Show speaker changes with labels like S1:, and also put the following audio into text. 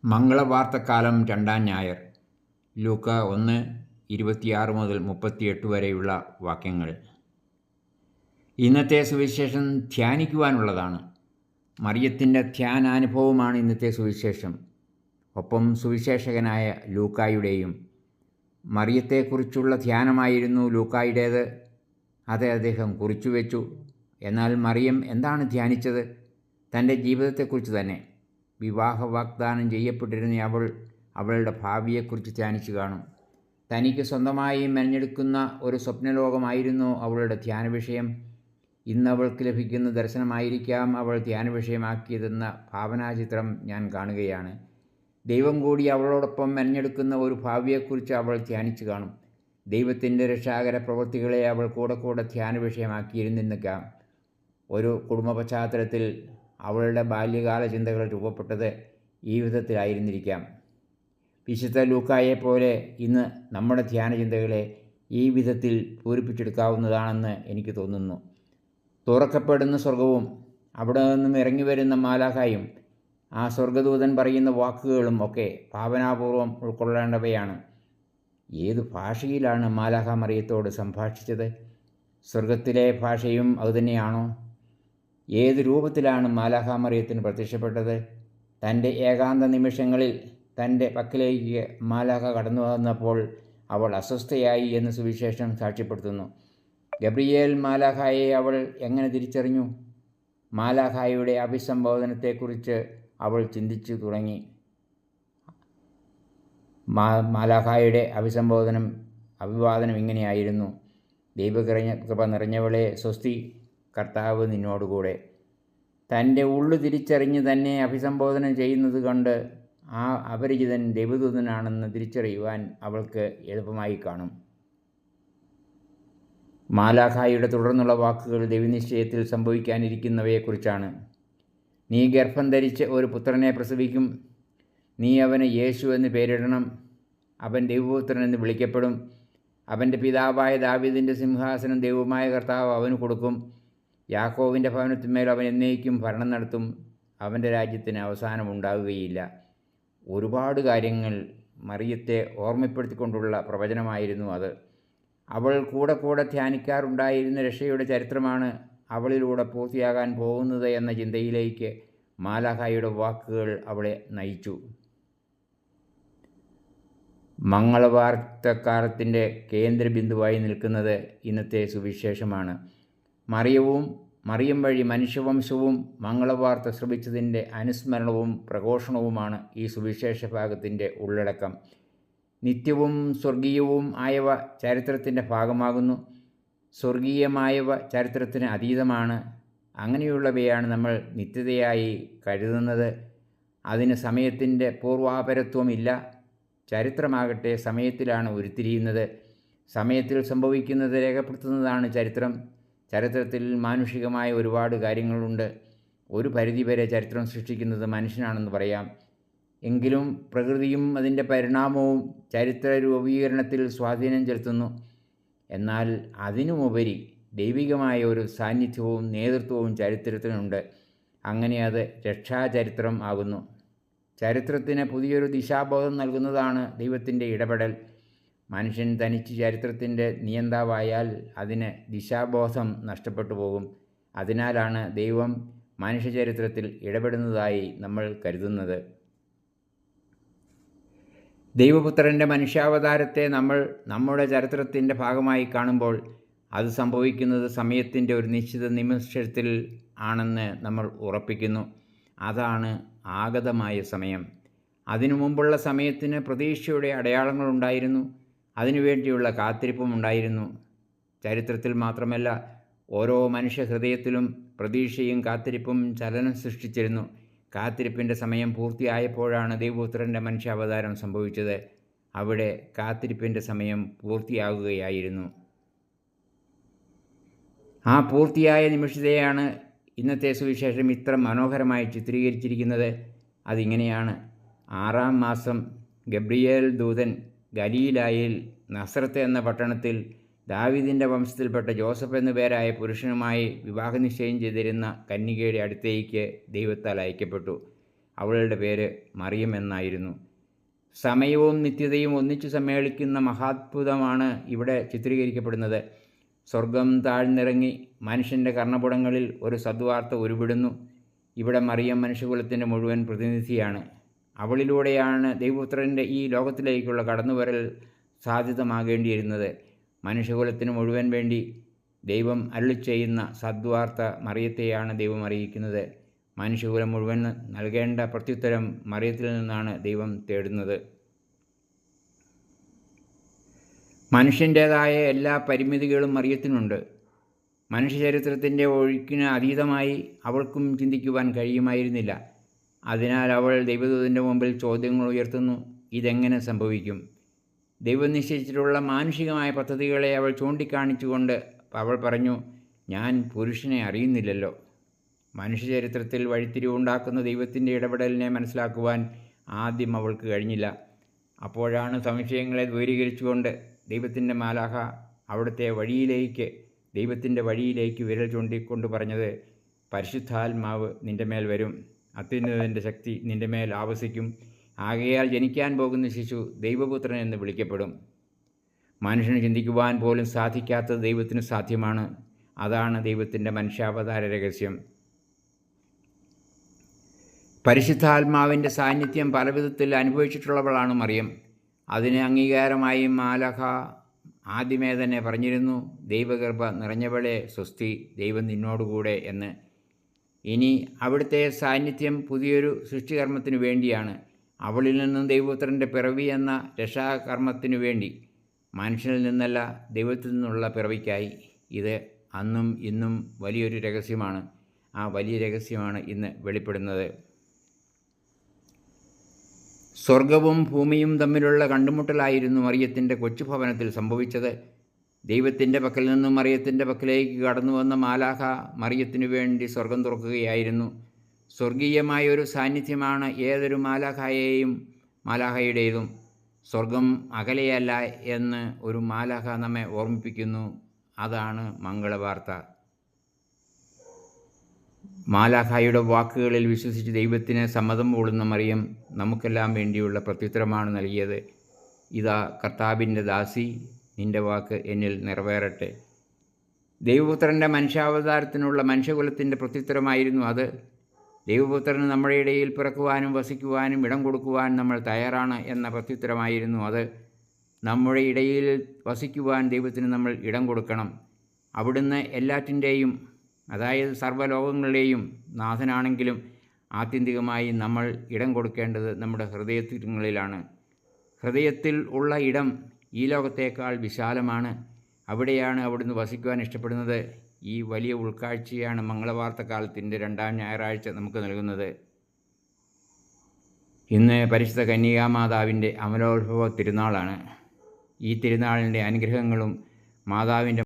S1: മംഗളവാർത്തക്കാലം 2-ാം ഞായർ. ലൂക്ക 1:26 മുതൽ 38 വരെയുള്ള വാക്യങ്ങൾ. ഇന്നത്തെ സുവിശേഷം ധ്യാനിക്കുവാനുള്ളതാണ്. മറിയത്തിൻ്റെ ധ്യാനാനുഭവമാണ് ഇന്നത്തെ സുവിശേഷം. ഒപ്പം സുവിശേഷകനായ ലൂക്കായുടെയും. മറിയത്തെക്കുറിച്ചുള്ള ധ്യാനമായിരുന്നു ലൂക്കായുടേത്. അത് അദ്ദേഹം കുറിച്ചുവെച്ചു. എന്നാൽ മറിയം എന്താണ് ധ്യാനിച്ചത്? തൻ്റെ ജീവിതത്തെക്കുറിച്ച് തന്നെ. വിവാഹ വാഗ്ദാനം ചെയ്യപ്പെട്ടിരുന്ന അവളുടെ ഭാവിയെക്കുറിച്ച് ധ്യാനിച്ചു കാണും. തനിക്ക് സ്വന്തമായി മെനഞ്ഞെടുക്കുന്ന ഒരു സ്വപ്നലോകമായിരുന്നു അവളുടെ ധ്യാന വിഷയം. ഇന്ന് അവൾക്ക് ലഭിക്കുന്ന ദർശനമായിരിക്കാം അവൾ ധ്യാന വിഷയമാക്കിയതെന്ന ഭാവനാചിത്രം ഞാൻ കാണുകയാണ്. ദൈവം കൂടി അവളോടൊപ്പം മെനഞ്ഞെടുക്കുന്ന ഒരു ഭാവിയെക്കുറിച്ച് അവൾ ധ്യാനിച്ചു കാണും. ദൈവത്തിൻ്റെ രക്ഷാകര പ്രവൃത്തികളെ അവൾ കൂടെ ധ്യാന വിഷയമാക്കിയിരുന്നിരിക്കാം. ഒരു കുടുംബ പശ്ചാത്തലത്തിൽ അവളുടെ ബാല്യകാല ചിന്തകൾ രൂപപ്പെട്ടത് ഈ വിധത്തിലായിരുന്നിരിക്കാം. വിശുദ്ധ ലൂക്കായെപ്പോലെ ഇന്ന് നമ്മുടെ ധ്യാന ചിന്തകളെ ഈ വിധത്തിൽ പൂരിപ്പിച്ചെടുക്കാവുന്നതാണെന്ന് എനിക്ക് തോന്നുന്നു. തുറക്കപ്പെടുന്ന സ്വർഗവും അവിടെ നിന്നും ഇറങ്ങി വരുന്ന മാലാഖയും ആ സ്വർഗദൂതൻ പറയുന്ന വാക്കുകളും ഒക്കെ ഭാവനാപൂർവം ഉൾക്കൊള്ളേണ്ടവയാണ്. ഏതു ഭാഷയിലാണ് മാലാഖ മറിയത്തോട് സംഭാഷിച്ചത്? സ്വർഗത്തിലെ ഭാഷയും അതുതന്നെയാണോ? ഏത് രൂപത്തിലാണ് മാലാഖ മറിയത്തിന് പ്രത്യക്ഷപ്പെട്ടത്? തൻ്റെ ഏകാന്ത നിമിഷങ്ങളിൽ തൻ്റെ പക്കലേക്ക് മാലാഖ കടന്നു വന്നപ്പോൾ അവൾ അസ്വസ്ഥയായി എന്ന് സുവിശേഷം സാക്ഷ്യപ്പെടുത്തുന്നു. ഗബ്രിയേൽ മാലാഖയെ അവൾ എങ്ങനെ തിരിച്ചറിഞ്ഞു? മാലാഖയുടെ അഭിസംബോധനത്തെക്കുറിച്ച് അവൾ ചിന്തിച്ചു തുടങ്ങി. മാലാഖയുടെ അഭിവാദനം ഇങ്ങനെയായിരുന്നു: ദൈവകൃപ നിറഞ്ഞവളെ, സ്വസ്തി, കർത്താവ് നിന്നോടുകൂടെ. തൻ്റെ ഉള്ളു തിരിച്ചറിഞ്ഞ് തന്നെ അഭിസംബോധന ചെയ്യുന്നത് കൊണ്ട് ആ അപരിചിതൻ ദൈവദൂതനാണെന്ന് തിരിച്ചറിയുവാൻ അവൾക്ക് എളുപ്പമായി കാണും. മാലാഖയുടെ തുടർന്നുള്ള വാക്കുകൾ ദൈവനിശ്ചയത്തിൽ സംഭവിക്കാനിരിക്കുന്നവയെക്കുറിച്ചാണ്. നീ ഗർഭം ധരിച്ച് ഒരു പുത്രനെ പ്രസവിക്കും. നീ അവന് യേശു എന്ന് പേരിടണം. അവൻ ദൈവപുത്രൻ എന്ന് വിളിക്കപ്പെടും. അവൻ്റെ പിതാവായ ദാവീദിൻ്റെ സിംഹാസനം ദൈവമായ കർത്താവ് അവന് കൊടുക്കും. യാക്കോവിൻ്റെ ഭവനത്തിന്മേൽ അവൻ എന്നേക്കും ഭരണം നടത്തും. അവൻ്റെ രാജ്യത്തിന് അവസാനമുണ്ടാകുകയില്ല. ഒരുപാട് കാര്യങ്ങൾ മറിയത്തെ ഓർമ്മപ്പെടുത്തിക്കൊണ്ടുള്ള പ്രവചനമായിരുന്നു അത്. അവൾ കൂടെ ധ്യാനിക്കാറുണ്ടായിരുന്ന രക്ഷയുടെ ചരിത്രമാണ് അവളിലൂടെ പൂർത്തിയാകാൻ പോകുന്നത് എന്ന ചിന്തയിലേക്ക് മാലാഖയുടെ വാക്കുകൾ അവളെ നയിച്ചു. മംഗളവാർത്തക്കാലത്തിൻ്റെ കേന്ദ്രബിന്ദുവായി നിൽക്കുന്നത് ഇന്നത്തെ സുവിശേഷമാണ്. മറിയം വഴി മനുഷ്യവംശവും മംഗളവാർത്ത ശ്രവിച്ചതിൻ്റെ അനുസ്മരണവും പ്രഘോഷണവുമാണ് ഈ സുവിശേഷ ഭാഗത്തിൻ്റെ ഉള്ളടക്കം. നിത്യവും സ്വർഗീയവും ആയവ ചരിത്രത്തിൻ്റെ ഭാഗമാകുന്നു. സ്വർഗീയമായവ ചരിത്രത്തിന് അതീതമാണ്. അങ്ങനെയുള്ളവയാണ് നമ്മൾ നിത്യതയായി കരുതുന്നത്. അതിന് സമയത്തിൻ്റെ പൂർവാപരത്വമില്ല. ചരിത്രമാകട്ടെ സമയത്തിലാണ് ഉരുത്തിരിയുന്നത്. സമയത്തിൽ സംഭവിക്കുന്നത് രേഖപ്പെടുത്തുന്നതാണ് ചരിത്രം. ചരിത്രത്തിൽ മാനുഷികമായ ഒരുപാട് കാര്യങ്ങളുണ്ട്. ഒരു പരിധിവരെ ചരിത്രം സൃഷ്ടിക്കുന്നത് മനുഷ്യനാണെന്ന് പറയാം. എങ്കിലും പ്രകൃതിയും അതിൻ്റെ പരിണാമവും ചരിത്ര രൂപീകരണത്തിൽ സ്വാധീനം ചെലുത്തുന്നു. എന്നാൽ അതിനുമുപരി ദൈവികമായ ഒരു സാന്നിധ്യവും നേതൃത്വവും ചരിത്രത്തിനുണ്ട്. അങ്ങനെ അത് രക്ഷാചരിത്രം ആകുന്നു. ചരിത്രത്തിന് പുതിയൊരു ദിശാബോധം നൽകുന്നതാണ് ദൈവത്തിൻ്റെ ഇടപെടൽ. മനുഷ്യൻ തനിച്ച് ചരിത്രത്തിൻ്റെ നിയന്താവായാൽ അതിന് ദിശാബോധം നഷ്ടപ്പെട്ടു പോകും. അതിനാലാണ് ദൈവം മനുഷ്യചരിത്രത്തിൽ ഇടപെടുന്നതായി നമ്മൾ കരുതുന്നത്. ദൈവപുത്രൻ്റെ മനുഷ്യാവതാരത്തെ നമ്മൾ നമ്മുടെ ചരിത്രത്തിൻ്റെ ഭാഗമായി കാണുമ്പോൾ അത് സംഭവിക്കുന്നത് സമയത്തിൻ്റെ ഒരു നിശ്ചിത നിമിഷത്തിൽ ആണെന്ന് നമ്മൾ ഉറപ്പിക്കുന്നു. അതാണ് ആഗതമായ സമയം. അതിനു മുമ്പുള്ള സമയത്തിന് പ്രതീക്ഷയുടെ അടയാളങ്ങളുണ്ടായിരുന്നു. അതിനുവേണ്ടിയുള്ള കാത്തിരിപ്പുമുണ്ടായിരുന്നു. ചരിത്രത്തിൽ മാത്രമല്ല, ഓരോ മനുഷ്യ ഹൃദയത്തിലും പ്രതീക്ഷയും കാത്തിരിപ്പും ചലനം സൃഷ്ടിച്ചിരുന്നു. കാത്തിരിപ്പിൻ്റെ സമയം പൂർത്തിയായപ്പോഴാണ് ദൈവപുത്രൻ്റെ മനുഷ്യാവതാരം സംഭവിച്ചത്. അവിടെ കാത്തിരിപ്പിൻ്റെ സമയം പൂർത്തിയാകുകയായിരുന്നു. ആ പൂർത്തിയായ നിമിഷത്തെയാണ് ഇന്നത്തെ സുവിശേഷം ഇത്ര മനോഹരമായി ചിത്രീകരിച്ചിരിക്കുന്നത്. അതിങ്ങനെയാണ്: 6-ാം മാസം ഗബ്രിയേൽ ദൂതൻ ഗലീലായിൽ നസറത്ത് എന്ന പട്ടണത്തിൽ ദാവീദിൻ്റെ വംശത്തിൽപ്പെട്ട ജോസഫ് എന്നു പേരായ പുരുഷനുമായി വിവാഹനിശ്ചയം ചെയ്തിരുന്ന കന്യകയുടെ അടുത്തേക്ക് ദൈവത്താൽ അയക്കപ്പെട്ടു. അവളുടെ പേര് മറിയം എന്നായിരുന്നു. സമയവും നിത്യതയും ഒന്നിച്ചു സമ്മേളിക്കുന്ന മഹാത്ഭുതമാണ് ഇവിടെ ചിത്രീകരിക്കപ്പെടുന്നത്. സ്വർഗം താഴ്ന്നിറങ്ങി മനുഷ്യൻ്റെ കർണപുടങ്ങളിൽ ഒരു സദ്വാർത്ത ഉരുവിടുന്നു. ഇവിടെ മറിയം മനുഷ്യകുലത്തിൻ്റെ മുഴുവൻ പ്രതിനിധിയാണ്. അവളിലൂടെയാണ് ദൈവപുത്രൻ്റെ ഈ ലോകത്തിലേക്കുള്ള കടന്നുവരൽ സാധ്യതമാകേണ്ടിയിരുന്നത്. മനുഷ്യകുലത്തിന് മുഴുവൻ വേണ്ടി ദൈവം അരുളിച്ചെയ്യുന്ന സദ്വാർത്ത മറിയത്തെയാണ് ദൈവം അറിയിക്കുന്നത്. മനുഷ്യകുലം മുഴുവൻ നൽകേണ്ട പ്രത്യുത്തരം മറിയത്തിൽ നിന്നാണ് ദൈവം തേടുന്നത്. മനുഷ്യൻ്റേതായ എല്ലാ പരിമിതികളും മറിയത്തിനുണ്ട്. മനുഷ്യചരിത്രത്തിൻ്റെ ഒഴുക്കിന് അതീതമായി അവൾക്കും ചിന്തിക്കുവാൻ കഴിയുമായിരുന്നില്ല. അതിനാൽ അവൾ ദൈവദൂതൻ്റെ മുമ്പിൽ ചോദ്യങ്ങൾ ഉയർത്തുന്നു. ഇതെങ്ങനെ സംഭവിക്കും? ദൈവം നിശ്ചയിച്ചിട്ടുള്ള മാനുഷികമായ പദ്ധതികളെ അവൾ ചൂണ്ടിക്കാണിച്ചുകൊണ്ട് അവൾ പറഞ്ഞു, ഞാൻ പുരുഷനെ അറിയുന്നില്ലല്ലോ. മനുഷ്യചരിത്രത്തിൽ വഴിത്തിരിവുണ്ടാക്കുന്ന ദൈവത്തിൻ്റെ ഇടപെടലിനെ മനസ്സിലാക്കുവാൻ ആദ്യം അവൾക്ക് കഴിഞ്ഞില്ല. അപ്പോഴാണ് സംശയങ്ങളെ ദൂരീകരിച്ചുകൊണ്ട് ദൈവത്തിൻ്റെ മാലാഖ ദൈവത്തിൻ്റെ വഴിയിലേക്ക് വിരൽ ചൂണ്ടിക്കൊണ്ട് പറഞ്ഞത്, പരിശുദ്ധാത്മാവ് നിൻ്റെ മേൽ വരും, അത്യുന്നതൻ്റെ ശക്തി നിൻ്റെ മേൽ ആവസിക്കും. ആകയാൽ ജനിക്കാൻ പോകുന്ന ശിശു ദൈവപുത്രൻ എന്ന് വിളിക്കപ്പെടും. മനുഷ്യന് ചിന്തിക്കുവാൻ പോലും സാധിക്കാത്തത് ദൈവത്തിന് സാധ്യമാണ്. അതാണ് ദൈവത്തിൻ്റെ മനുഷ്യാവതാര രഹസ്യം. പരിശുദ്ധാത്മാവിൻ്റെ സാന്നിധ്യം പലവിധത്തിൽ അനുഭവിച്ചിട്ടുള്ളവളാണ് മറിയം. അതിന് അംഗീകാരമായി മാലാഖ ആദ്യമേ തന്നെ പറഞ്ഞിരുന്നു, ദൈവകൃപ നിറഞ്ഞവളെ സ്വസ്തി, ദൈവം നിന്നോടുകൂടെ എന്ന്. ഇനി അവിടുത്തെ സാന്നിധ്യം പുതിയൊരു സൃഷ്ടികർമ്മത്തിനു വേണ്ടിയാണ്. അവളിൽ നിന്നും ദൈവപുത്രൻ്റെ പിറവി എന്ന രക്ഷാകർമ്മത്തിനു വേണ്ടി. മനുഷ്യനിൽ നിന്നല്ല, ദൈവത്തിൽ നിന്നുള്ള പിറവിക്കായി. ഇത് അന്നും ഇന്നും വലിയൊരു രഹസ്യമാണ്. ആ വലിയ രഹസ്യമാണ് ഇന്ന് വെളിപ്പെടുന്നത്. സ്വർഗവും ഭൂമിയും തമ്മിലുള്ള കണ്ടുമുട്ടലായിരുന്നു മറിയത്തിൻ്റെ കൊച്ചുഭവനത്തിൽ സംഭവിച്ചത്. ദൈവത്തിൻ്റെ പക്കൽ നിന്നും മറിയത്തിൻ്റെ പക്കലേക്ക് കടന്നു വന്ന മാലാഖ മറിയത്തിനു വേണ്ടി സ്വർഗം തുറക്കുകയായിരുന്നു. സ്വർഗീയമായ ഒരു സാന്നിധ്യമാണ് ഏതൊരു മാലാഖയുടേതും. സ്വർഗം അകലെയല്ല എന്ന് ഒരു മാലാഖ നമ്മെ ഓർമ്മിപ്പിക്കുന്നു. അതാണ് മംഗളവാർത്ത. മാലാഖയുടെ വാക്കുകളിൽ വിശ്വസിച്ച് ദൈവത്തിന് സമ്മതം മൂളുന്ന മറിയം നമുക്കെല്ലാം വേണ്ടിയുള്ള പ്രത്യുത്തരമാണ് നൽകിയത്. ഇതാ കർത്താവിൻ്റെ ദാസി, നിൻ്റെ വാക്ക് എന്നിൽ നിറവേറട്ടെ. ദൈവപുത്രൻ്റെ മനുഷ്യാവതാരത്തിനുള്ള മനുഷ്യകുലത്തിൻ്റെ പ്രത്യുത്തരമായിരുന്നു അത്. ദൈവപുത്രന് നമ്മുടെ ഇടയിൽ പിറക്കുവാനും വസിക്കുവാനും ഇടം കൊടുക്കുവാൻ നമ്മൾ തയ്യാറാണ് എന്ന പ്രത്യുത്തരമായിരുന്നു അത്. നമ്മുടെ ഇടയിൽ വസിക്കുവാൻ ദൈവത്തിന് നമ്മൾ ഇടം കൊടുക്കണം. അവിടുന്ന് എല്ലാറ്റിൻ്റെയും, അതായത് സർവ്വലോകങ്ങളുടെയും നാഥനാണെങ്കിലും ആത്യന്തികമായി നമ്മൾ ഇടം കൊടുക്കേണ്ടത് നമ്മുടെ ഹൃദയങ്ങളിലാണ്. ഹൃദയത്തിൽ ഉള്ള ഇടം ഈ ലോകത്തേക്കാൾ വിശാലമാണ്. അവിടെയാണ് അവിടുന്ന് വസിക്കുവാൻ ഇഷ്ടപ്പെടുന്നത്. ഈ വലിയ ഉൾക്കാഴ്ചയാണ് മംഗളവാർത്തക്കാലത്തിൻ്റെ 2ാം ഞായറാഴ്ച നമുക്ക് നൽകുന്നത്. ഇന്ന് പരിശുദ്ധ കന്യകാമാതാവിൻ്റെ അമലോത്ഭവ തിരുനാളാണ്. ഈ തിരുനാളിൻ്റെ അനുഗ്രഹങ്ങളും മാതാവിൻ്റെ